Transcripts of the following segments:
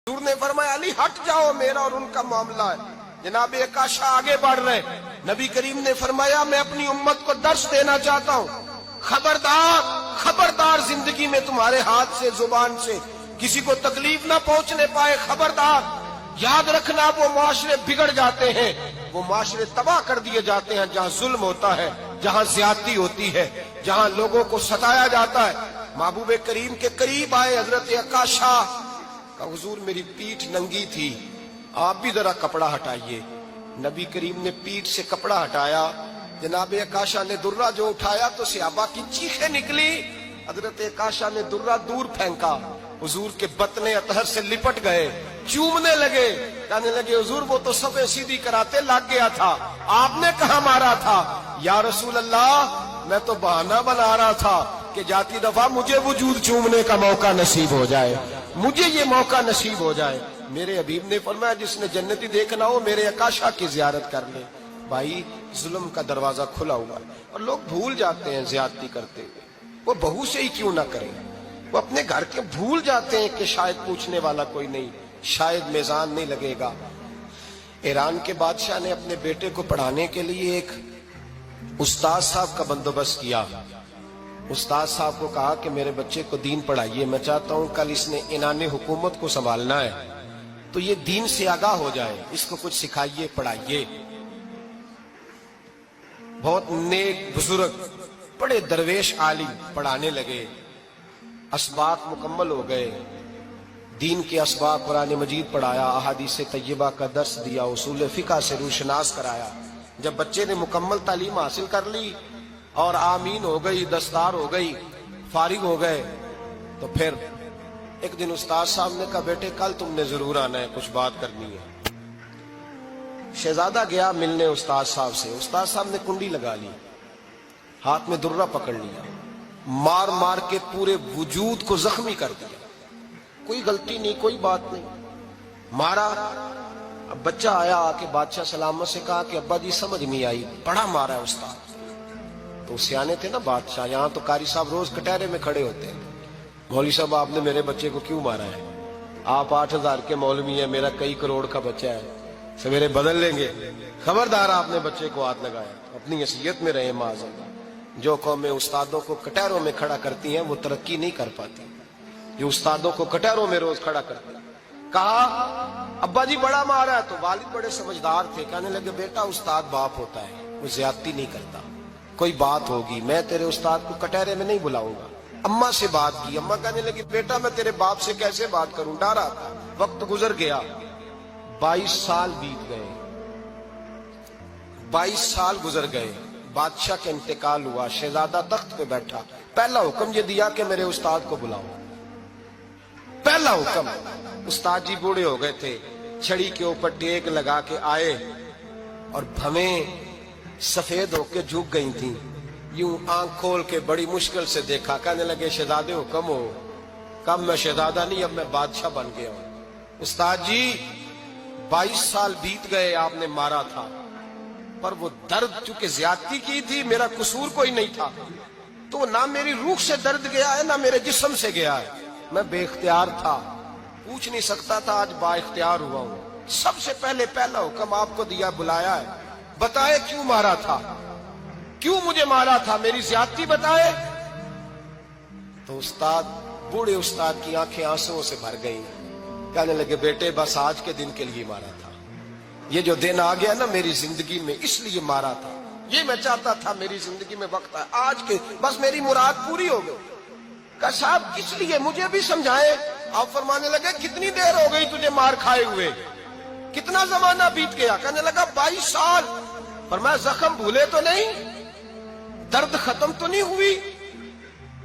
हुजूर ने फरमाया अली हट जाओ, मेरा और उनका मामला है। जनाब अकाशा आगे बढ़ रहे, नबी करीम ने फरमाया मैं अपनी उम्मत को दर्श देना चाहता हूँ, खबरदार खबरदार जिंदगी में तुम्हारे हाथ से जुबान से किसी को तकलीफ ना पहुंचने पाए, खबरदार। याद रखना वो माशरे बिगड़ जाते हैं, वो माशरे तबाह कर दिए जाते हैं जहाँ जुल्म होता है, जहाँ ज्यादती होती है, जहाँ लोगों को सताया जाता है। महबूब करीम के करीब आए हजरत अकाशा, हुजूर मेरी पीठ नंगी थी, आप भी जरा कपड़ा हटाइए। नबी करीम ने पीठ से कपड़ा हटाया, जनाब अकाशा ने दुर्रा जो उठाया तो सहाबा की चीखें निकली। हजरत अकाशा ने दुर्रा दूर फेंका, हुजूर के बतने अतहर से लिपट गए, चूमने लगे, कहने लगे हुजूर वो तो सफे सीधी कराते लग गया था, आपने कहा मारा था? या रसूल अल्लाह मैं तो बहाना बना रहा था कि जाती दफा मुझे वजूद चूमने का मौका नसीब हो जाए, मुझे ये मौका नसीब हो जाए। मेरे हबीब ने फरमाया जिसने जन्नती देखना हो मेरे अकाशा की जियारत कर ले। भाई जुल्म का दरवाजा खुला हुआ है और लोग भूल जाते हैं ज्यादती करते हुए, वो बहू से ही क्यों ना करें, वो अपने घर के भूल जाते हैं कि शायद पूछने वाला कोई नहीं, शायद मेजान नहीं लगेगा। ईरान के बादशाह ने अपने बेटे को पढ़ाने के लिए एक उस्ताद साहब का बंदोबस्त किया। उस्ताद साहब को कहा कि मेरे बच्चे को दीन पढ़ाइए, मैं चाहता हूं कल इसने इनाने हुकूमत को संभालना है तो ये दीन से आगाह हो जाए, इसको कुछ सिखाइए, पढ़ाइए। बहुत नेक बुजुर्ग बड़े दरवेश आलिम पढ़ाने लगे, असबाक मुकम्मल हो गए, दीन के असबाक कुरान मजीद पढ़ाया, अहादीस तय्यबा का दर्स दिया, उसूल फिक़ह से रूशनास कराया। जब बच्चे ने मुकम्मल तालीम हासिल कर ली और आमीन हो गई, दस्तार हो गई, फारिग हो गए, तो फिर एक दिन उस्ताद साहब ने कहा बेटे कल तुमने जरूर आना है, कुछ बात करनी है। शहजादा गया मिलने उस्ताद साहब से, उस्ताद साहब ने कुंडी लगा ली, हाथ में दुर्रा पकड़ लिया, मार मार के पूरे वजूद को जख्मी कर दिया, कोई गलती नहीं, कोई बात नहीं, मारा। अब बच्चा आया आके बादशाह सलामत से कहा कि अब्बा जी समझ नहीं आई, बड़ा मारा है उस्ताद। तो सियाने थे ना बादशाह, यहाँ तो कारी साहब रोज कटहरे में खड़े होते हैं, मौलवी साहब आपने मेरे बच्चे को क्यों मारा है? आप 8000 के मौलवी है, मेरा कई करोड़ का बच्चा है, सवेरे बदल लेंगे, खबरदार आपने बच्चे को हाथ लगाया। अपनी हैसियत में रहे माज़अल्लाह। जो कौमें उस्तादों को कटहरों में खड़ा करती हैं वो तरक्की नहीं कर पाती, जो उस्तादों को कटहरों में रोज खड़ा करते हैं। कहा अब्बा जी बड़ा मारा है, तो वालिद बड़े समझदार थे, कहने लगे बेटा उस्ताद बाप होता है, वो ज्यादती नहीं करता, कोई बात होगी, मैं तेरे उस्ताद को कटहरे में नहीं बुलाऊंगा। अम्मा से बात की, अम्मा कहने लगी बेटा मैं तेरे बाप से कैसे बात करूं, डरा था। वक्त गुजर गया, 22 साल बीत गए, 22 साल गुजर गए, बादशाह का इंतकाल हुआ, शहजादा तख्त पे बैठा, पहला हुक्म ये दिया कि मेरे उस्ताद को बुलाओ, पहला हुक्म। उस्ताद जी बूढ़े हो गए थे, छड़ी के ऊपर टेक लगा के आए और भवें सफेद होके झुक गई थी, यूं आंख खोल के बड़ी मुश्किल से देखा, कहने लगे शहजादे हुक्म हो। कब मैं शहजादा नहीं, अब मैं बादशाह बन गया हूं। उस्ताद जी 22 साल बीत गए, आपने मारा था, पर वो दर्द चूंकि ज्यादती की थी, मेरा कसूर कोई नहीं था, तो ना मेरी रूह से दर्द गया है ना मेरे जिस्म से गया है, मैं बेख्तियार था, पूछ नहीं सकता था, आज बाइख्तियार हुआ हूं। सबसे पहले पहला हुक्म आपको दिया, बुलाया है, बताए क्यों मारा था, क्यों मुझे मारा था, मेरी ज्यादती बताए। तो उस्ताद, बूढ़े उस्ताद की आंखें आंसुओं से भर गई, कहने लगे बेटे बस आज के दिन के लिए मारा था, ये जो दिन आ गया ना मेरी जिंदगी में इसलिए मारा था, ये मैं चाहता था मेरी जिंदगी में वक्त है आज के, बस मेरी मुराद पूरी हो गई। कहा साहब किस लिए, मुझे भी समझाए। आप फरमाने लगे कितनी देर हो गई तुझे मार खाए हुए, कितना जमाना बीत गया? कहने लगा 22 साल। पर मैं जख्म भूले तो नहीं, दर्द खत्म तो नहीं हुई,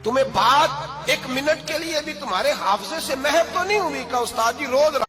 तुम्हें बात 1 मिनट के लिए भी तुम्हारे हाफजे से महव तो नहीं हुई? का उस्ताद जी रोज